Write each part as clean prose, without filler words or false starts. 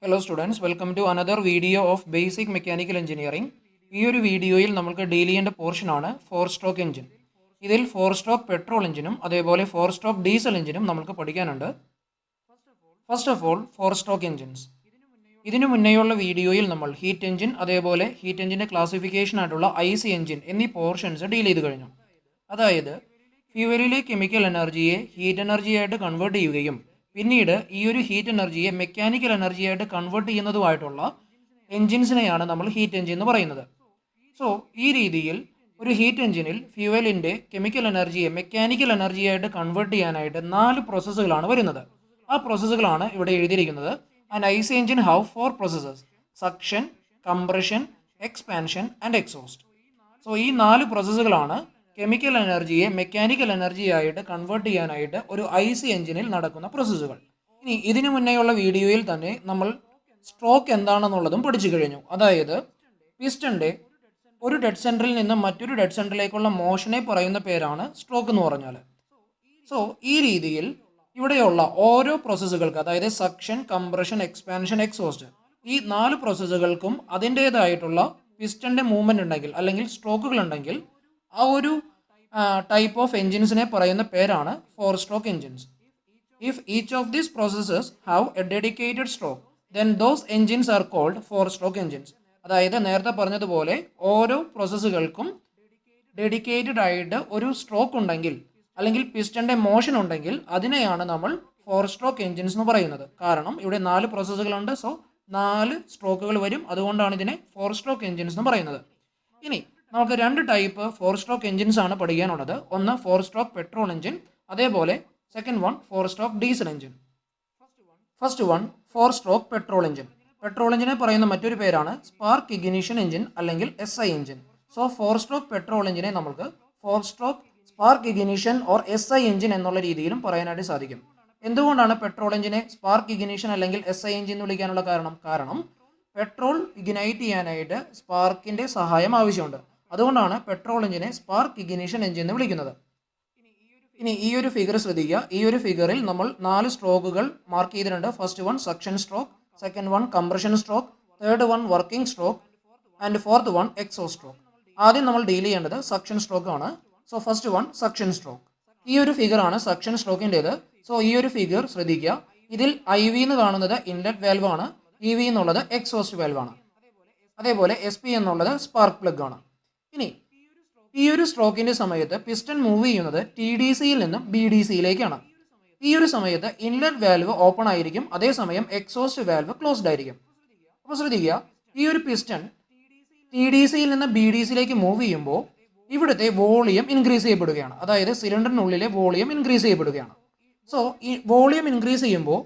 Hello students, welcome to another video of Basic Mechanical Engineering. ഈ ഒരു വീഡിയോയിൽ നമുക്ക് ഡീൽ ചെയ്യേണ്ട പോർഷനാണ് 4-സ്ട്രോക്ക് എഞ്ചിൻ. ഇതിൽ 4-സ്ട്രോക്ക് പെട്രോൾ എഞ്ചിനും അതേപോലെ 4-സ്ട്രോക്ക് ഡീസൽ എഞ്ചിനും നമുക്ക് പഠിക്കാനുണ്ട്. First of all four stroke engines. ഇതിനു മുന്നേയുള്ള വീഡിയോയിൽ നമ്മൾ ഹീറ്റ് എഞ്ചിൻ അതേപോലെ ഹീറ്റ് എഞ്ചിൻ്റെ ക്ലാസിഫിക്കേഷൻ ആയിട്ടുള്ള IC എഞ്ചിൻ എന്നീ പോർഷൻസ് ഡീൽ ചെയ്ത് കഴിഞ്ഞു. അതായത് ഫ്യൂവലിലെ കെമിക്കൽ എനർജിയെ ഹീറ്റ് എനർജിയായിട്ട് കൺവേർട്ട് ചെയ്യുകയും പിന്നീട് ഈ ഒരു ഹീറ്റ് എനർജിയെ മെക്കാനിക്കൽ എനർജിയായിട്ട് കൺവേർട്ട് ചെയ്യുന്നതുമായിട്ടുള്ള എൻജിൻസിനെയാണ് നമ്മൾ ഹീറ്റ് എഞ്ചിൻ എന്ന് പറയുന്നത്. സോ ഈ രീതിയിൽ ഒരു ഹീറ്റ് എഞ്ചിനിൽ ഫ്യൂവലിൻ്റെ കെമിക്കൽ എനർജിയെ മെക്കാനിക്കൽ എനർജിയായിട്ട് കൺവേർട്ട് ചെയ്യാനായിട്ട് 4 പ്രോസസ്സുകളാണ് വരുന്നത്. ആ പ്രോസസ്സുകളാണ് ഇവിടെ എഴുതിയിരിക്കുന്നത്. And IC engine have 4 processes: suction, compression, expansion and exhaust. So ഈ 4 പ്രോസസ്സുകളാണ് കെമിക്കൽ എനർജിയെ മെക്കാനിക്കൽ എനർജിയായിട്ട് കൺവേർട്ട് ചെയ്യാനായിട്ട് ഒരു IC എഞ്ചിനിൽ നടക്കുന്ന പ്രോസസ്സുകൾ. ഇനി ഇതിനു മുന്നേയുള്ള വീഡിയോയിൽ തന്നെ നമ്മൾ സ്ട്രോക്ക് എന്താണെന്നുള്ളതും പഠിച്ചു കഴിഞ്ഞു. അതായത് പിസ്റ്റൻ്റെ ഒരു ഡെഡ് സെൻറ്ററിൽ നിന്ന് മറ്റൊരു ഡെഡ് സെൻറ്ററിലേക്കുള്ള മോഷനെ പറയുന്ന പേരാണ് സ്ട്രോക്ക് എന്ന് പറഞ്ഞാൽ. സോ ഈ രീതിയിൽ ഇവിടെയുള്ള ഓരോ പ്രോസസ്സുകൾക്ക്, അതായത് സക്ഷൻ, കംപ്രഷൻ, എക്സ്പാൻഷൻ, എക്സോസ്റ്റ്, ഈ 4 പ്രോസസ്സുകൾക്കും അതിൻ്റേതായിട്ടുള്ള പിസ്റ്റൻ്റെ മൂവ്മെൻറ്റ് ഉണ്ടെങ്കിൽ അല്ലെങ്കിൽ സ്ട്രോക്കുകൾ ഉണ്ടെങ്കിൽ ആ ഒരു ടൈപ്പ് ഓഫ് എൻജിൻസിനെ പറയുന്ന പേരാണ് four stroke engines. If each of these processes have a dedicated stroke then those engines are called four stroke engines. അതായത് നേരത്തെ പറഞ്ഞതുപോലെ ഓരോ പ്രോസസ്സുകൾക്കും ഡെഡിക്കേറ്റഡ് ആയിട്ട് ഒരു സ്ട്രോക്ക് ഉണ്ടെങ്കിൽ അല്ലെങ്കിൽ പിസ്റ്റൻ്റെ മോഷൻ ഉണ്ടെങ്കിൽ അതിനെയാണ് നമ്മൾ 4-സ്ട്രോക്ക് എൻജിൻസ് എന്ന് പറയുന്നത്. കാരണം ഇവിടെ 4 പ്രോസസ്സുകളുണ്ട്. സോ 4 സ്ട്രോക്കുകൾ വരും. അതുകൊണ്ടാണ് ഇതിനെ 4-സ്ട്രോക്ക് എൻജിൻസ് എന്ന് പറയുന്നത്. ഇനി നമുക്ക് 2 ടൈപ്പ് 4-സ്ട്രോക്ക് എൻജിൻസ് ആണ് പഠിക്കാനുള്ളത്. ഒന്ന് 4-സ്ട്രോക്ക് പെട്രോൾ എഞ്ചിൻ, അതേപോലെ second one four stroke diesel engine. First one four stroke petrol engine. Petrol എഞ്ചിനെ പറയുന്ന മറ്റൊരു പേരാണ് സ്പാർക്ക് ഇഗ്നിഷൻ എഞ്ചിൻ അല്ലെങ്കിൽ SI engine. So four stroke petrol എഞ്ചിനെ നമുക്ക് four stroke spark ignition or SI engine എന്നുള്ള രീതിയിലും പറയാനായിട്ട് സാധിക്കും. എന്തുകൊണ്ടാണ് പെട്രോൾ എഞ്ചിനെ സ്പാർക്ക് ഇഗ്നിഷൻ അല്ലെങ്കിൽ SI എഞ്ചിൻ എന്ന് വിളിക്കാനുള്ള കാരണം പെട്രോൾ ഇഗ്നൈറ്റ് ചെയ്യാനായിട്ട് സ്പാർക്കിൻ്റെ സഹായം ആവശ്യമുണ്ട്. അതുകൊണ്ടാണ് പെട്രോൾ എഞ്ചിനെ സ്പാർക്ക് ഇഗ്നിഷൻ എഞ്ചിൻ എന്ന് വിളിക്കുന്നത്. ഇനി ഈ ഒരു ഫിഗർ ശ്രദ്ധിക്കുക. ഈ ഒരു ഫിഗറിൽ നമ്മൾ 4 സ്ട്രോക്കുകൾ മാർക്ക് ചെയ്തിട്ടുണ്ട്. First one suction stroke, second one compression stroke, third one working stroke and fourth one exhaust stroke. ആദ്യം നമ്മൾ ഡീൽ ചെയ്യേണ്ടത് സക്ഷൻ സ്ട്രോക്ക് ആണ്. So first one suction stroke. ഈ ഒരു ഫിഗറാണ് സക്ഷൻ സ്ട്രോക്കിൻ്റേത്. സോ ഈ ഒരു ഫിഗർ ശ്രദ്ധിക്കുക. ഇതിൽ IV എന്ന് കാണുന്നത് ഇൻലെറ്റ് വാൽവ് ആണ്, EV എന്നുള്ളത് എക്സോസ്റ്റ് വാൽവ് ആണ്, അതേപോലെ SP എന്നുള്ളത് സ്പാർക്ക് പ്ലഗ് ആണ്. ഇനി ഈ ഒരു സ്ട്രോക്കിൻ്റെ സമയത്ത് പിസ്റ്റൺ മൂവ് ചെയ്യുന്നത് TDCയിൽ നിന്നും BDCയിലേക്കാണ്. ഈ ഒരു സമയത്ത് ഇൻലെറ്റ് വാൽവ് ഓപ്പൺ ആയിരിക്കും, അതേസമയം എക്സോസ്റ്റ് വാൽവ് ക്ലോസ്ഡ് ആയിരിക്കും. അപ്പോൾ ശ്രദ്ധിക്കുക, ഈ ഒരു പിസ്റ്റൺ TDCയിൽ നിന്ന് BDCയിലേക്ക് മൂവ് ചെയ്യുമ്പോൾ ഇവിടുത്തെ വോളിയം ഇൻക്രീസ് ചെയ്യപ്പെടുകയാണ്. അതായത് സിലിണ്ടറിനുള്ളിലെ വോളിയം ഇൻക്രീസ് ചെയ്യപ്പെടുകയാണ്. സോ ഈ വോളിയം ഇൻക്രീസ് ചെയ്യുമ്പോൾ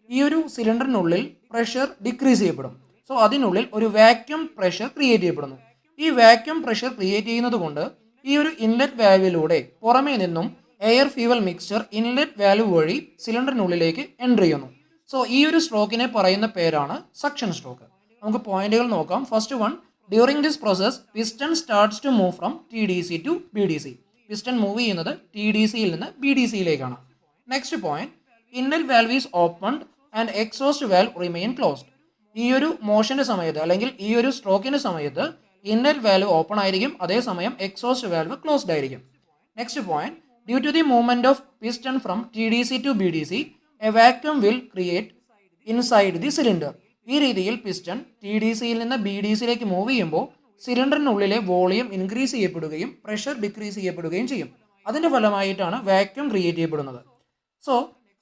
ഈ ഒരു സിലിണ്ടറിനുള്ളിൽ പ്രഷർ ഡിക്രീസ് ചെയ്യപ്പെടും. സോ അതിനുള്ളിൽ ഒരു വാക്യൂം പ്രഷർ ക്രിയേറ്റ് ചെയ്യപ്പെടുന്നു. ഈ വാക്യൂം പ്രഷർ ക്രിയേറ്റ് ചെയ്യുന്നത് കൊണ്ട് ഈ ഒരു ഇൻലെറ്റ് വാൽവിലൂടെ പുറമേ നിന്നും air fuel mixture inlet valve വഴി സിലിണ്ടറിനുള്ളിലേക്ക് എൻ്റർ ചെയ്യുന്നു. സോ ഈ ഒരു സ്ട്രോക്കിനെ പറയുന്ന പേരാണ് സക്ഷൻ സ്ട്രോക്ക്. നമുക്ക് പോയിന്റുകൾ നോക്കാം. First one, during this process piston starts to move from TDC to BDC. Piston move ചെയ്യുന്നത് TDCയിൽ നിന്ന് BDCയിലേക്കാണ്. Next point, inlet valve is opened and exhaust valve remain closed. ഈ ഒരു മോഷൻ്റെ സമയത്ത് അല്ലെങ്കിൽ ഈ ഒരു സ്ട്രോക്കിൻ്റെ സമയത്ത് ഇൻലെറ്റ് വാൽവ് ഓപ്പൺ ആയിരിക്കും, അതേസമയം എക്സോസ്റ്റ് വാൽവ് ക്ലോസ്ഡ് ആയിരിക്കും. Next point, due to the movement of piston from TDC to BDC a vacuum will create inside the cylinder. ഈ രീതിയിൽ പിസ്റ്റൺ TDCയിൽ നിന്ന് BDCയിലേക്ക് മൂവ് ചെയ്യുമ്പോൾ സിലിണ്ടറിനുള്ളിലെ വോളിയം ഇൻക്രീസ് ചെയ്യപ്പെടുകയും പ്രഷർ ഡിക്രീസ് ചെയ്യപ്പെടുകയും ചെയ്യും. അതിൻ്റെ ഫലമായിട്ടാണ് വാക്യൂം ക്രിയേറ്റ് ചെയ്യപ്പെടുന്നത്. സോ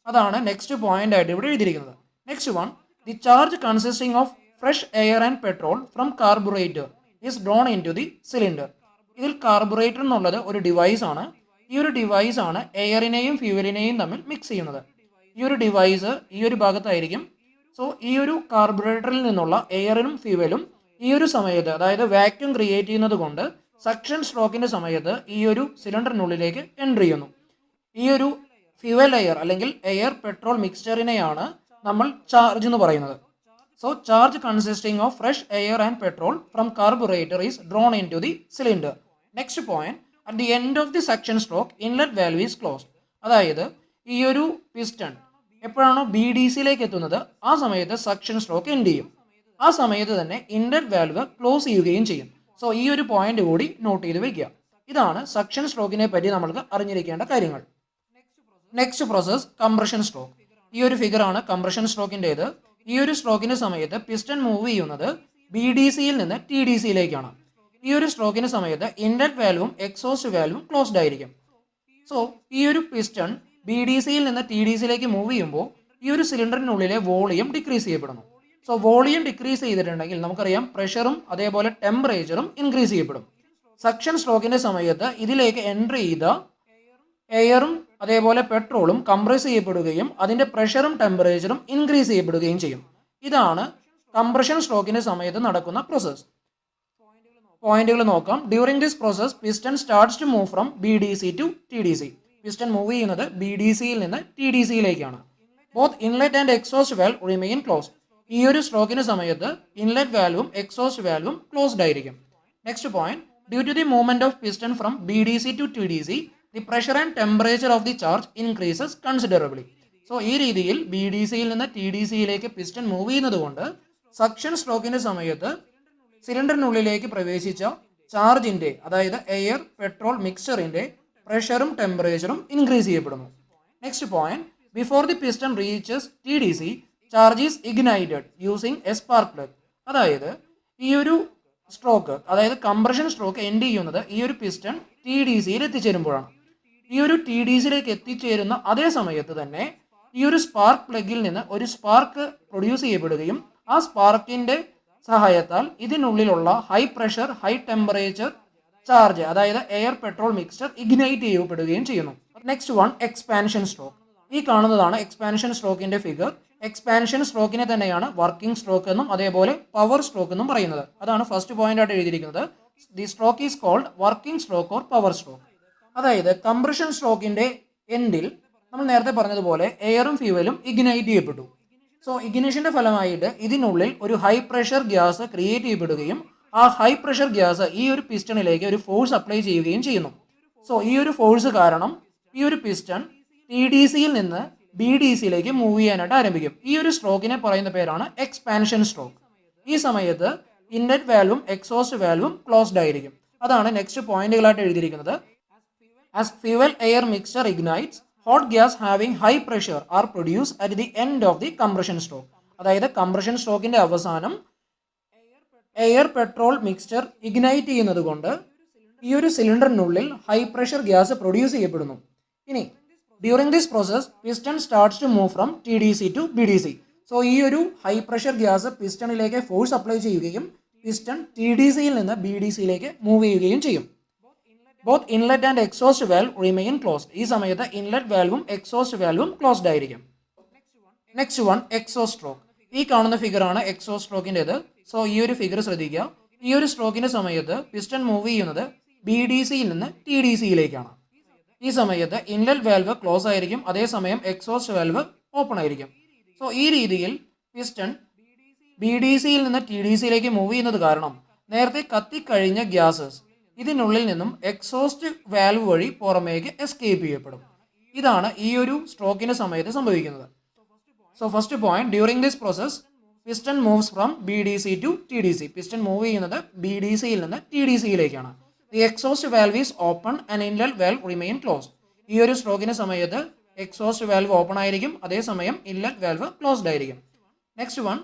അതാണ് നെക്സ്റ്റ് പോയിന്റ് ആയിട്ട് ഇവിടെ എഴുതിയിരിക്കുന്നത്. Next one, the charge consisting of fresh air and petrol from carburettor is drawn into the cylinder. ഇതിൽ കാർബുറേറ്റർ എന്നുള്ളത് ഒരു ഡിവൈസ് ആണ്. ഈ ഒരു ഡിവൈസ് ആണ് എയറിനെയും ഫ്യൂവലിനെയും തമ്മിൽ മിക്സ് ചെയ്യുന്നത്. ഈ ഒരു ഡിവൈസ് ഈ ഒരു ഭാഗത്തായിരിക്കും. സോ ഈ ഒരു കാർബുറേറ്ററിൽ നിന്നുള്ള എയറിനും ഫ്യൂവലും ഈ ഒരു സമയത്ത്, അതായത് വാക്യൂം ക്രിയേറ്റ് ചെയ്യുന്നത് കൊണ്ട് സക്ഷൻ സ്ട്രോക്കിൻ്റെ സമയത്ത് ഈ ഒരു സിലിണ്ടറിനുള്ളിലേക്ക് എൻ്റർ ചെയ്യുന്നു. ഈ ഒരു ഫ്യൂവൽ എയർ അല്ലെങ്കിൽ എയർ പെട്രോൾ മിക്സ്ചറിനെയാണ് നമ്മൾ ചാർജ് എന്ന് പറയുന്നത്. So charge consisting of fresh air and petrol from carburettor is drawn into the cylinder. Next point, at the end of the suction stroke inlet valve is closed. അതായത് ഈ ഒരു piston എപ്പോഴാണോ B D സിയിലേക്ക് എത്തുന്നത് ആ സമയത്ത് suction stroke end ചെയ്യും. ആ സമയത്ത് തന്നെ ഇൻലെറ്റ് വാൽവ് ക്ലോസ് ചെയ്യുകയും ചെയ്യും. സോ ഈ ഒരു പോയിന്റ് കൂടി നോട്ട് ചെയ്ത് വെക്കുക. ഇതാണ് സക്ഷൻ സ്ട്രോക്കിനെ പറ്റി നമ്മൾക്ക് അറിഞ്ഞിരിക്കേണ്ട കാര്യങ്ങൾ. Next process compression stroke. ഈ ഒരു ഫിഗറാണ് കംപ്രഷൻ സ്ട്രോക്കിൻ്റേത്. ഈ ഒരു സ്ട്രോക്കിന് സമയത്ത് പിസ്റ്റൺ മൂവ് ചെയ്യുന്നത് ബി ഡി സിയിൽ നിന്ന് ടി ഡി സിയിലേക്കാണ്. ഈ ഒരു സ്ട്രോക്കിന് സമയത്ത് ഇൻലെറ്റ് വാൽവും എക്സോസ്റ്റ് വാൽവും ക്ലോസ്ഡ് ആയിരിക്കും. സോ ഈ ഒരു പിസ്റ്റൺ ബി ഡി സിയിൽ നിന്ന് ടി ഡി സിയിലേക്ക് മൂവ് ചെയ്യുമ്പോൾ ഈ ഒരു സിലിണ്ടറിനുള്ളിലെ വോളിയം ഡിക്രീസ് ചെയ്യപ്പെടുന്നു. സോ വോളിയം ഡിക്രീസ് ചെയ്തിട്ടുണ്ടെങ്കിൽ നമുക്കറിയാം പ്രഷറും അതേപോലെ ടെമ്പറേച്ചറും ഇൻക്രീസ് ചെയ്യപ്പെടും. സക്ഷൻ സ്ട്രോക്കിൻ്റെ സമയത്ത് ഇതിലേക്ക് എൻട്രി ചെയ്ത എയറും അതേപോലെ പെട്രോളും കംപ്രസ് ചെയ്യപ്പെടുകയും അതിൻ്റെ പ്രഷറും ടെമ്പറേച്ചറും ഇൻക്രീസ് ചെയ്യപ്പെടുകയും ചെയ്യും. ഇതാണ് കംപ്രഷൻ സ്ട്രോക്കിൻ്റെ സമയത്ത് നടക്കുന്ന പ്രോസസ്സ്. പോയിന്റുകൾ നോക്കാം. During this process piston starts to move from B D C to T D C. Piston move ചെയ്യുന്നത് ബി ഡി സിയിൽ നിന്ന് ടി ഡി സിയിലേക്കാണ്. Both inlet and exhaust valve remain closed. ഈ ഒരു സ്ട്രോക്കിന് സമയത്ത് ഇൻലെറ്റ് വാൽവും എക്സോസ്റ്റ് വാൽവും ക്ലോസ്ഡ് ആയിരിക്കും. Next point, due to the movement of piston from B D C to T D C the pressure and temperature of the charge increases considerably. So ഈ രീതിയിൽ B D സിയിൽ നിന്ന് T D സിയിലേക്ക് piston move ചെയ്യുന്നത് കൊണ്ട് suction സ്ട്രോക്കിന്റെ സമയത്ത് സിലിണ്ടറിനുള്ളിലേക്ക് പ്രവേശിച്ച ചാർജിന്റെ, അതായത് എയർ പെട്രോൾ മിക്സ്ചറിന്റെ പ്രഷറും ടെമ്പറേച്ചറും ഇൻക്രീസ് ചെയ്യപ്പെടുന്നു. Next point, before the piston reaches T D C charge is Ignited using A spark plug. അതായത് ഈ ഒരു സ്ട്രോക്ക്, അതായത് കംപ്രഷൻ സ്ട്രോക്ക് എൻഡ് ചെയ്യുന്നത് ഈ ഒരു പിസ്റ്റൺ ടി ഡി സിയിൽ എത്തിച്ചേരുമ്പോഴാണ്. ഈ ഒരു ടി ഡി സിയിലേക്ക് എത്തിച്ചേരുന്ന അതേ സമയത്ത് തന്നെ ഈ ഒരു സ്പാർക്ക് പ്ലഗിൽ നിന്ന് ഒരു സ്പാർക്ക് പ്രൊഡ്യൂസ് ചെയ്യപ്പെടുകയും ആ സ്പാർക്കിന്റെ സഹായത്താൽ ഇതിനുള്ളിലുള്ള high pressure high temperature charge, അതായത് എയർ പെട്രോൾ മിക്സ്ചർ ഇഗ്നൈറ്റ് ചെയ്യപ്പെടുകയും ചെയ്യുന്നു. Next one, expansion stroke. ഈ കാണുന്നതാണ് എക്സ്പാൻഷൻ സ്ട്രോക്കിന്റെ ഫിഗർ. എക്സ്പാൻഷൻ സ്ട്രോക്കിനെ തന്നെയാണ് വർക്കിംഗ് സ്ട്രോക്ക് എന്നും അതേപോലെ പവർ സ്ട്രോക്ക് എന്നും പറയുന്നത്. അതാണ് ഫസ്റ്റ് പോയിന്റ് ആയിട്ട് എഴുതിയിരിക്കുന്നത്. The stroke is called working stroke or power stroke. അതായത് കംപ്രഷൻ സ്ട്രോക്കിന്റെ എൻഡിൽ നമ്മൾ നേരത്തെ പറഞ്ഞതുപോലെ എയറും ഫ്യൂവലും ഇഗ്നൈറ്റ് ചെയ്യപ്പെട്ടു. സോ ഇഗ്നിഷന്റെ ഫലമായിട്ട് ഇതിനുള്ളിൽ ഒരു ഹൈ പ്രഷർ ഗ്യാസ് ക്രിയേറ്റ് ചെയ്യപ്പെടുകയും ആ ഹൈ പ്രഷർ ഗ്യാസ് ഈ ഒരു പിസ്റ്റണിലേക്ക് ഒരു ഫോഴ്സ് അപ്ലൈ ചെയ്യുകയും ചെയ്യുന്നു. സോ ഈ ഒരു ഫോഴ്സ് കാരണം ഈ ഒരു പിസ്റ്റൺ ടി ഡി സിയിൽ നിന്ന് ബി ഡി സിയിലേക്ക് മൂവ് ചെയ്യാനായിട്ട് ആരംഭിക്കും. ഈ ഒരു സ്ട്രോക്കിനെ പറയുന്ന പേരാണ് എക്സ്പാൻഷൻ സ്ട്രോക്ക്. ഈ സമയത്ത് ഇൻലെറ്റ് വാൽവും എക്സോസ്റ്റ് വാൽവും ക്ലോസ്ഡ് ആയിരിക്കും. അതാണ് നെക്സ്റ്റ് പോയിന്റുകളായിട്ട് എഴുതിയിരിക്കുന്നത്. As fuel air mixture ignites, hot gas having high pressure are produce at the end of the compression stroke. അതായത് കംപ്രഷൻ സ്ട്രോക്കിന്റെ അവസാനം എയർ പെട്രോൾ മിക്സ്ചർ ഇഗ്നൈറ്റ് ചെയ്യുന്നത് കൊണ്ട് ഈ ഒരു സിലിണ്ടറിനുള്ളിൽ ഹൈ പ്രഷർ ഗ്യാസ് പ്രൊഡ്യൂസ് ചെയ്യപ്പെടുന്നു. ഇനി during this process piston starts to move from T D C to B D C. So ഈ ഒരു ഹൈ പ്രഷർ ഗ്യാസ് പിസ്റ്റണിലേക്ക് ഫോഴ്സ് അപ്ലൈ ചെയ്യുകയും പിസ്റ്റൺ ടി ഡി സിയിൽ നിന്ന് ബി ഡി സിയിലേക്ക് മൂവ് ചെയ്യുകയും ചെയ്യും. Both inlet and exhaust valve remain closed. ഈ സമയത്ത് ഇൻലെറ്റ് വാൽവും എക്സോസ്റ്റ് വാൽവും ക്ലോസ്ഡ് ആയിരിക്കും. Next one, exhaust stroke. ഈ കാണുന്ന ഫിഗറാണ് എക്സോസ്റ്റ് സ്ട്രോക്കിൻ്റെത്. സോ ഈ ഒരു ഫിഗർ ശ്രദ്ധിക്കുക. ഈ ഒരു സ്ട്രോക്കിന്റെ സമയത്ത് പിസ്റ്റൺ മൂവ് ചെയ്യുന്നത് ബി ഡി സിയിൽ നിന്ന് ടി ഡി സിയിലേക്കാണ്. ഈ സമയത്ത് ഇൻലെറ്റ് വാൽവ് ക്ലോസ് ആയിരിക്കും, അതേസമയം എക്സോസ്റ്റ് വാൽവ് ഓപ്പൺ ആയിരിക്കും. സോ ഈ രീതിയിൽ പിസ്റ്റൺ ബി ഡി സിയിൽ നിന്ന് ടി ഡി സിയിലേക്ക് മൂവ് ചെയ്യുന്നത് കാരണം നേരത്തെ കത്തിക്കഴിഞ്ഞ ഗ്യാസസ് ഇതിനുള്ളിൽ നിന്നും എക്സോസ്റ്റ് വാൽവ് വഴി പുറമേക്ക് എസ്കേപ്പ് ചെയ്യപ്പെടും. ഇതാണ് ഈ ഒരു സ്ട്രോക്കിന്റെ സമയത്ത് സംഭവിക്കുന്നത്. So first point, during this process piston moves from B D C to T D C. Piston move ചെയ്യുന്നത് ബി ഡി സിയിൽ നിന്ന് ടി ഡി സിയിലേക്കാണ്. The exhaust valve is open and inlet valve remain closed. ഈ ഒരു സ്ട്രോക്കിന്റെ സമയത്ത് exhaust valve open ആയിരിക്കും, അതേസമയം ഇൻലെറ്റ് വാൽവ് ക്ലോസ്ഡ് ആയിരിക്കും. Next one,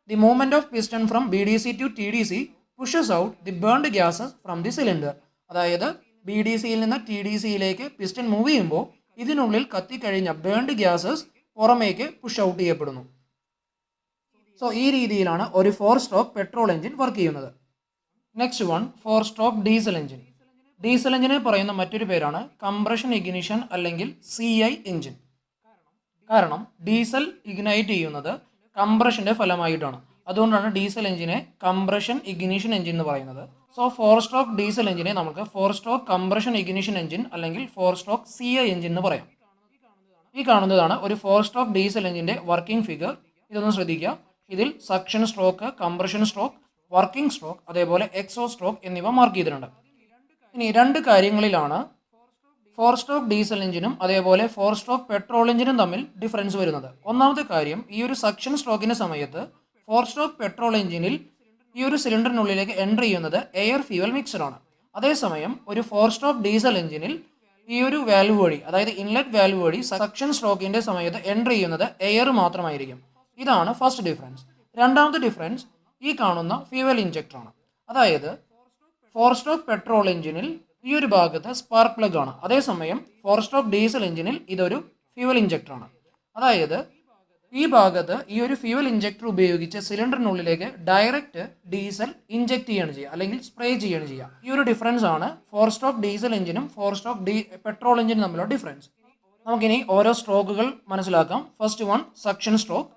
the movement of piston from B D C to T D C pushes out the burned gases from the cylinder. അതായത് B D സിയിൽ നിന്ന് ടി ഡി സിയിലേക്ക് piston move ചെയ്യുമ്പോൾ ഇതിനുള്ളിൽ കത്തിക്കഴിഞ്ഞ burned gases പുറമേക്ക് push out ചെയ്യപ്പെടുന്നു. So ഈ രീതിയിലാണ് ഒരു 4 സ്ട്രോക്ക് പെട്രോൾ എഞ്ചിൻ വർക്ക് ചെയ്യുന്നത്. Next one, 4 stroke diesel engine. Diesel എഞ്ചിനെ പറയുന്ന മറ്റൊരു പേരാണ് കംപ്രഷൻ ഇഗ്നിഷൻ അല്ലെങ്കിൽ CI എഞ്ചിൻ. കാരണം ഡീസൽ ഇഗ്നൈറ്റ് ചെയ്യുന്നത് കംപ്രഷന്റെ ഫലമായിട്ടാണ്. അതുകൊണ്ടാണ് ഡീസൽ എഞ്ചിനെ കംപ്രഷൻ ഇഗ്നിഷൻ എഞ്ചിൻ എന്ന് പറയുന്നത്. സോ 4 സ്ട്രോക്ക് ഡീസൽ എഞ്ചിനെ നമുക്ക് 4 സ്ട്രോക്ക് കംപ്രഷൻ ഇഗ്നിഷൻ എഞ്ചിൻ അല്ലെങ്കിൽ 4 സ്ട്രോക്ക് CI എഞ്ചിൻ എന്ന് പറയാം. ഈ കാണുന്നതാണ് ഒരു 4 സ്ട്രോക്ക് ഡീസൽ എഞ്ചിന്റെ വർക്കിംഗ് ഫിഗർ. ഇതൊന്ന് ശ്രദ്ധിക്കുക. ഇതിൽ suction stroke, compression stroke, working stroke, അതേപോലെ എക്സോസ്റ്റ് സ്ട്രോക്ക് എന്നിവ മാർക്ക് ചെയ്തിട്ടുണ്ട്. ഇനി 2 കാര്യങ്ങളിലാണ് ഫോർ സ്ട്രോക്ക് ഡീസൽ എഞ്ചിനും അതേപോലെ ഫോർ സ്ട്രോക്ക് പെട്രോൾ എഞ്ചിനും തമ്മിൽ ഡിഫറൻസ് വരുന്നത്. ഒന്നാമത്തെ കാര്യം, ഈ ഒരു സക്ഷൻ സ്ട്രോക്കിൻ്റെ സമയത്ത് ഫോർ സ്ട്രോക്ക് പെട്രോൾ എഞ്ചിനിൽ ഈ ഒരു സിലിണ്ടറിനുള്ളിലേക്ക് എൻ്റർ ചെയ്യുന്നത് എയർ ഫ്യൂവൽ മിക്സറാണ്. അതേസമയം ഒരു ഫോർ സ്ട്രോക്ക് ഡീസൽ എഞ്ചിനിൽ ഈ ഒരു വാൽവ് വഴി, അതായത് ഇൻലെറ്റ് വാൽവ് വഴി സക്ഷൻ സ്ട്രോക്കിൻ്റെ സമയത്ത് എൻ്റർ ചെയ്യുന്നത് എയർ മാത്രമായിരിക്കും. ഇതാണ് ഫസ്റ്റ് ഡിഫറൻസ്. രണ്ടാമത്തെ ഡിഫറൻസ് ഈ കാണുന്ന ഫ്യൂവൽ ഇഞ്ചക്ടറാണ്. അതായത് ഫോർ സ്ട്രോക്ക് പെട്രോൾ എഞ്ചിനിൽ ഈ ഒരു ഭാഗത്ത് സ്പാർക്ക് പ്ലഗ് ആണ്, അതേസമയം ഫോർ സ്ട്രോക്ക് ഡീസൽ എഞ്ചിനിൽ ഇതൊരു ഫ്യൂവൽ ഇഞ്ചക്ടറാണ്. അതായത് ഈ ഭാഗത്ത് ഈ ഒരു ഫ്യൂവൽ ഇഞ്ചക്ടർ ഉപയോഗിച്ച് സിലിണ്ടറിനുള്ളിലേക്ക് ഡയറക്റ്റ് ഡീസൽ ഇഞ്ചക്ട് ചെയ്യുകയാണ് ചെയ്യുക, അല്ലെങ്കിൽ സ്പ്രേ ചെയ്യുകയാണ് ചെയ്യുക. ഈ ഒരു ഡിഫറൻസ് ആണ് ഫോർ സ്ട്രോക്ക് ഡീസൽ എഞ്ചിനും ഫോർ സ്ട്രോക്ക് പെട്രോൾ എഞ്ചിനും തമ്മിലുള്ള ഡിഫറൻസ്. നമുക്കിനി ഓരോ സ്ട്രോക്കുകൾ മനസ്സിലാക്കാം. First one, suction stroke.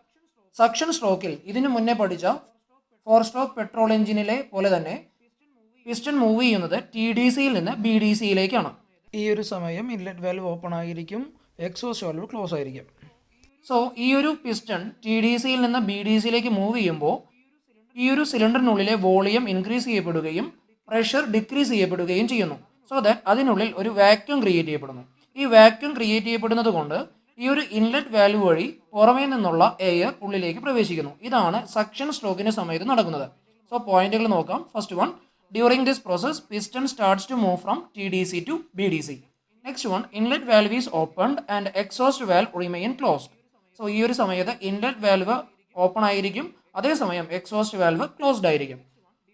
Suction സ്ട്രോക്കിൽ ഇതിനു മുന്നേ പഠിച്ച ഫോർ സ്ട്രോക്ക് പെട്രോൾ എഞ്ചിനിലെ പോലെ തന്നെ പിസ്റ്റൺ മൂവ് ചെയ്യുന്നത് TDCയിൽ നിന്ന് BDCയിലേക്കാണ്. ഈ ഒരു സമയം ഇൻലെറ്റ് വാൽവ് ഓപ്പൺ ആയിരിക്കും, എക്സോസ്റ്റ് വാൽവ് ക്ലോസ് ആയിരിക്കും. സോ ഈ ഒരു പിസ്റ്റൺ TDCയിൽ നിന്ന് BDCയിലേക്ക് മൂവ് ചെയ്യുമ്പോൾ ഈ ഒരു സിലിണ്ടറിനുള്ളിലെ വോളിയം ഇൻക്രീസ് ചെയ്യപ്പെടുകയും പ്രഷർ ഡിക്രീസ് ചെയ്യപ്പെടുകയും ചെയ്യുന്നു. സോ ദാറ്റ് അതിനുള്ളിൽ ഒരു വാക്യൂം ക്രിയേറ്റ് ചെയ്യപ്പെടുന്നു. ഈ വാക്യൂം ക്രിയേറ്റ് ചെയ്യപ്പെടുന്നത് കൊണ്ട് ഈ ഒരു ഇൻലെറ്റ് വാൽവ് വഴി പുറമേ നിന്നുള്ള എയർ ഉള്ളിലേക്ക് പ്രവേശിക്കുന്നു. ഇതാണ് സക്ഷൻ സ്ട്രോക്കിൻ്റെ സമയത്ത് നടക്കുന്നത്. സോ പോയിന്റുകൾ നോക്കാം. First one, during this process piston starts to move from TDC to BDC. Next one, inlet valve is opened and exhaust valve remain closed. So ഈ ഒരു സമയത്ത് ഇൻലെറ്റ് വാൽവ് ഓപ്പൺ ആയിരിക്കും, അതേസമയം എക്സോസ്റ്റ് വാൽവ് ക്ലോസ്ഡ് ആയിരിക്കും.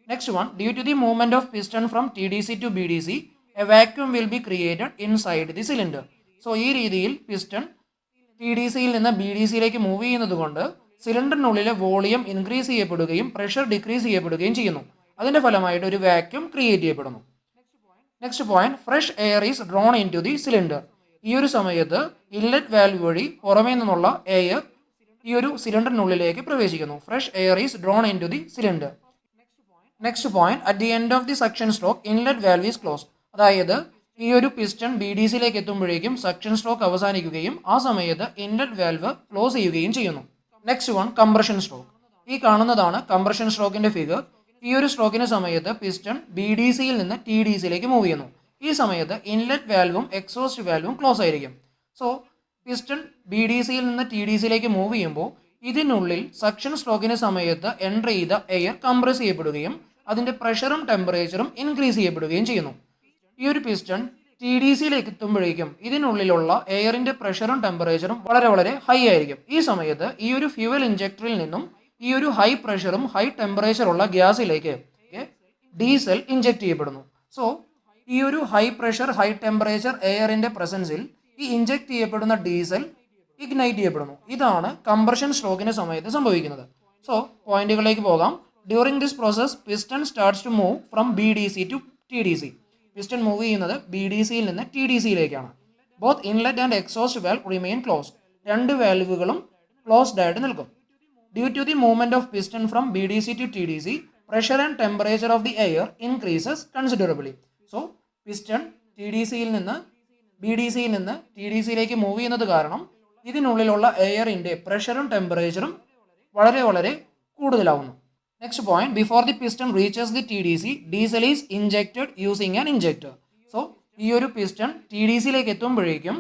Next one, due to the movement of piston from TDC to BDC a vacuum will be created inside the cylinder. So ഈ രീതിയിൽ piston TDCയിൽ നിന്ന് BDCയിലേക്ക് മൂവ് ചെയ്യുന്നത് കൊണ്ട് സിലിണ്ടറിനുള്ളിലെ വോളിയം ഇൻക്രീസ് ചെയ്യപ്പെടുകയും പ്രഷർ ഡിക്രീസ് ചെയ്യപ്പെടുകയും ചെയ്യുന്നു. അതിൻ്റെ ഫലമായിട്ട് ഒരു വാക്യൂം ക്രിയേറ്റ് ചെയ്യപ്പെടുന്നു. Next point, fresh air is drawn into the cylinder. ഈ ഒരു സമയത്ത് ഇൻലെറ്റ് വാൽവ് വഴി പുറമേ നിന്നുള്ള എയർ ഈ ഒരു സിലിണ്ടറിനുള്ളിലേക്ക് പ്രവേശിക്കുന്നു. Fresh air is drawn into the cylinder. Next point, at the end of the suction stroke inlet valve is close. അതായത് ഈ ഒരു പിസ്റ്റൺ BDCയിലേക്ക് എത്തുമ്പോഴേക്കും സക്ഷൻ സ്ട്രോക്ക് അവസാനിക്കുകയും ആ സമയത്ത് ഇൻലെറ്റ് വാൽവ് ക്ലോസ് ചെയ്യുകയും ചെയ്യുന്നു. Next one, compression stroke. ഈ കാണുന്നതാണ് കംപ്രഷൻ സ്ട്രോക്കിന്റെ ഫിഗർ. ഈ ഒരു സ്ട്രോക്കിന്റെ സമയത്ത് പിസ്റ്റൺ BDCയിൽ നിന്ന് TDCയിലേക്ക് മൂവ് ചെയ്യുന്നു. ഈ സമയത്ത് ഇൻലെറ്റ് വാൽവും എക്സോസ്റ്റ് വാൽവും ക്ലോസ് ആയിരിക്കും. സോ പിസ്റ്റൺ BDCയിൽ നിന്ന് TDCയിലേക്ക് മൂവ് ചെയ്യുമ്പോൾ ഇതിനുള്ളിൽ സക്ഷൻ സ്ട്രോക്കിന്റെ സമയത്ത് എൻ്റർ ചെയ്ത എയർ കംപ്രസ് ചെയ്യപ്പെടുകയും അതിൻ്റെ പ്രഷറും ടെമ്പറേച്ചറും ഇൻക്രീസ് ചെയ്യപ്പെടുകയും ചെയ്യുന്നു. ഈ ഒരു പിസ്റ്റൺ TDCയിലേക്ക് എത്തുമ്പോഴേക്കും ഇതിനുള്ളിലുള്ള എയറിൻ്റെ പ്രഷറും ടെമ്പറേച്ചറും വളരെ ഹൈ ആയിരിക്കും. ഈ സമയത്ത് ഈ ഒരു ഫ്യൂവൽ ഇഞ്ചക്ടറിൽ നിന്നും ഈ ഒരു ഹൈ പ്രഷറും ഹൈ ടെമ്പറേച്ചറുള്ള ഗ്യാസിലേക്ക് ഡീസൽ ഇഞ്ചക്ട് ചെയ്യപ്പെടുന്നു. സോ ഈ ഒരു ഹൈ പ്രഷർ ഹൈ ടെമ്പറേച്ചർ എയറിൻ്റെ പ്രസൻസിൽ ഈ ഇഞ്ചക്ട് ചെയ്യപ്പെടുന്ന ഡീസൽ ഇഗ്നൈറ്റ് ചെയ്യപ്പെടുന്നു. ഇതാണ് കംപ്രഷൻ സ്ട്രോക്കിൻ്റെ സമയത്ത് സംഭവിക്കുന്നത്. സോ പോയിന്റുകളിലേക്ക് പോകാം. During this process piston starts to move from BDC to TDC. Piston move ചെയ്യുന്നത് BDCയിൽ നിന്ന് TDCയിലേക്കാണ്. Both inlet and exhaust valve remain closed. രണ്ട് വാൽവുകളും ക്ലോസ്ഡ് ആയിട്ട് നിൽക്കും. Due to the movement of piston from BDC to TDC pressure and temperature of the air increases considerably. So piston BDCയിൽ നിന്ന് TDCയിലേക്ക് മൂവ് ചെയ്യുന്നത് കാരണം ഇതിനുള്ളിലുള്ള എയറിൻ്റെ പ്രഷറും ടെമ്പറേച്ചറും വളരെ കൂടുതലാവുന്നു. Next point, before the piston reaches the TDC diesel is injected using an injector. So ഈ ഒരു പിസ്റ്റൺ TDCയിലേക്ക് എത്തുമ്പോഴേക്കും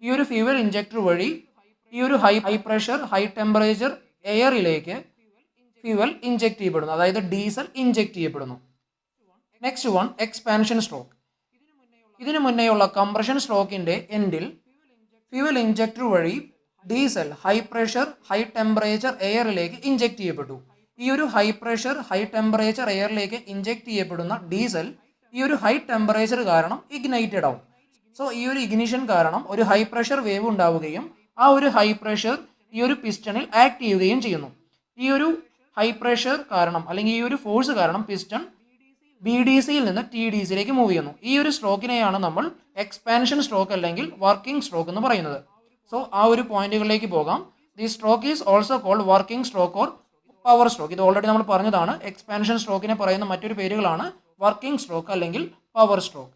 ഈ ഒരു ഫ്യൂവൽ ഇഞ്ചക്ടർ വഴി ഈ ഒരു ഹൈ പ്രഷർ ഹൈ ടെമ്പറേച്ചർ എയറിലേക്ക് ഫ്യൂവൽ ഇഞ്ചക്ട് ചെയ്യപ്പെടുന്നു, അതായത് ഡീസൽ ഇഞ്ചക്ട് ചെയ്യപ്പെടുന്നു. Next one, expansion stroke. ഇതിനു മുന്നേയുള്ള കംപ്രഷൻ സ്ട്രോക്കിൻ്റെ എൻഡിൽ ഫ്യൂവൽ ഇഞ്ചക്ടർ വഴി diesel high pressure high temperature എയറിലേക്ക് ഇഞ്ചക്ട് ചെയ്യപ്പെട്ടു. ഈ ഒരു ഹൈ പ്രഷർ ഹൈ ടെമ്പറേച്ചർ എയറിലേക്ക് ഇഞ്ചക്ട് ചെയ്യപ്പെടുന്ന ഡീസൽ ഈ ഒരു ഹൈ ടെമ്പറേച്ചർ കാരണം ഇഗ്നൈറ്റഡ് ആവും. സോ ഈ ഒരു ഇഗ്നിഷൻ കാരണം ഒരു ഹൈ പ്രഷർ വേവ് ഉണ്ടാവുകയും ആ ഒരു ഹൈ പ്രഷർ ഈ ഒരു പിസ്റ്റണിൽ ആക്ട് ചെയ്യുകയും ചെയ്യുന്നു. ഈ ഒരു ഹൈ പ്രഷർ കാരണം അല്ലെങ്കിൽ ഈ ഒരു ഫോഴ്സ് കാരണം പിസ്റ്റൺ BDCയിൽ നിന്ന് TDCയിലേക്ക് മൂവ് ചെയ്യുന്നു. ഈ ഒരു സ്ട്രോക്കിനെയാണ് നമ്മൾ എക്സ്പാൻഷൻ സ്ട്രോക്ക് അല്ലെങ്കിൽ വർക്കിംഗ് സ്ട്രോക്ക് എന്ന് പറയുന്നത്. സോ ആ ഒരു പോയിന്റുകളിലേക്ക് പോകാം. The stroke is also called working stroke or power stroke. ഇത് ഓൾറെഡി നമ്മൾ പറഞ്ഞതാണ്. എക്സ്പാൻഷൻ സ്ട്രോക്കിനെ പറയുന്ന മറ്റൊരു പേരുകളാണ് വർക്കിംഗ് സ്ട്രോക്ക് അല്ലെങ്കിൽ power stroke.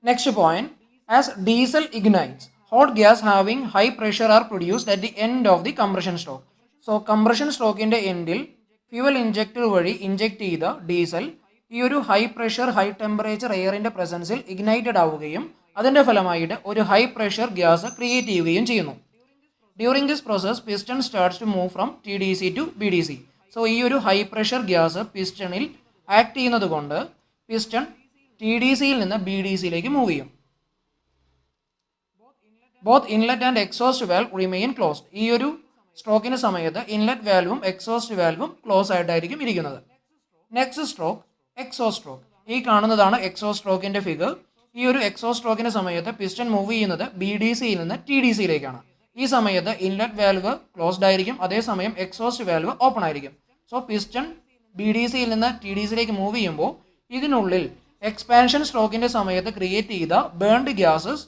Next point, as diesel ignites hot gas having high pressure are produced at the end of the compression stroke. So compression strokeന്റെ എൻഡിൽ ഫ്യൂവൽ ഇഞ്ചക്ടർ വഴി ഇഞ്ചക്ട് ചെയ്ത ഡീസൽ ഈ ഒരു ഹൈ പ്രഷർ ഹൈ ടെമ്പറേച്ചർ എയറിൻ്റെ പ്രസൻസിൽ ignited ആവുകയും അതിൻ്റെ ഫലമായിട്ട് ഒരു ഹൈ പ്രഷർ ഗ്യാസ് ക്രിയേറ്റ് ചെയ്യുകയും ചെയ്യുന്നു. During this process piston starts to move from TDC to BDC. So ഈ ഒരു ഹൈ പ്രഷർ ഗ്യാസ് പിസ്റ്റണിൽ ആക്ട് ചെയ്യുന്നത് കൊണ്ട് പിസ്റ്റൺ TDCയിൽ നിന്ന് BDCയിലേക്ക് മൂവ് ചെയ്യും. Both inlet and exhaust valve remain closed. ഈ ഒരു സ്ട്രോക്കിന് സമയത്ത് ഇൻലെറ്റ് വാൽവും എക്സോസ്റ്റ് വാൽവും ക്ലോസ് ആയിട്ടായിരിക്കും ഇരിക്കുന്നത്. Next stroke exhaust stroke. ഈ കാണുന്നതാണ് എക്സോസ്റ്റ് സ്ട്രോക്കിൻ്റെ ഫിഗർ. ഈ ഒരു എക്സോസ്റ്റ് സ്ട്രോക്കിൻ്റെ സമയത്ത് പിസ്റ്റൺ മൂവ് ചെയ്യുന്നത് BDCയിൽ നിന്ന് TDCയിലേക്കാണ്. ഈ സമയത്ത് ഇൻലെറ്റ് വാൽവ് ക്ലോസ്ഡ് ആയിരിക്കും, അതേസമയം എക്സോസ്റ്റ് വാൽവ് ഓപ്പൺ ആയിരിക്കും. സോ പിസ്റ്റൺ BDCയിൽ നിന്ന് TDCയിലേക്ക് മൂവ് ചെയ്യുമ്പോൾ ഇതിനുള്ളിൽ എക്സ്പാൻഷൻ സ്ട്രോക്കിൻ്റെ സമയത്ത് ക്രിയേറ്റ് ചെയ്ത ബേൺഡ് ഗ്യാസസ്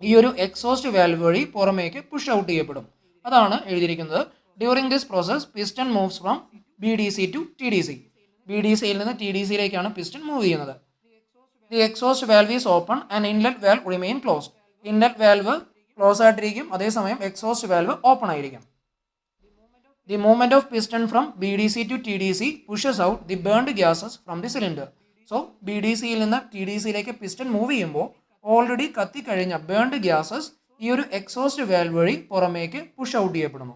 ഈ ഒരു എക്സോസ്റ്റ് വാൽവ് വഴി പുറമേക്ക് പുഷ് ഔട്ട് ചെയ്യപ്പെടും. അതാണ് എഴുതിയിരിക്കുന്നത്. During this process piston moves from BDC to TDC. BDCയിൽ നിന്ന് TDCയിലേക്കാണ് പിസ്റ്റൺ മൂവ് ചെയ്യുന്നത്. The exhaust valve is open and inlet valve remain closed. Inlet valve close ആയിട്ടിരിക്കും, അതേസമയം എക്സോസ്റ്റ് വാൽവ് ഓപ്പൺ ആയിരിക്കും. The movement of piston from BDC to TDC pushes out the burned gases from the cylinder. So BDCയിൽ നിന്ന് TDCയിലേക്ക് piston move ചെയ്യുമ്പോൾ already കത്തിക്കഴിഞ്ഞ burned gases ഈ ഒരു എക്സോസ്റ്റ് വാൽവ് വഴി പുറമേക്ക് പുഷ് ഔട്ട് ചെയ്യപ്പെടുന്നു.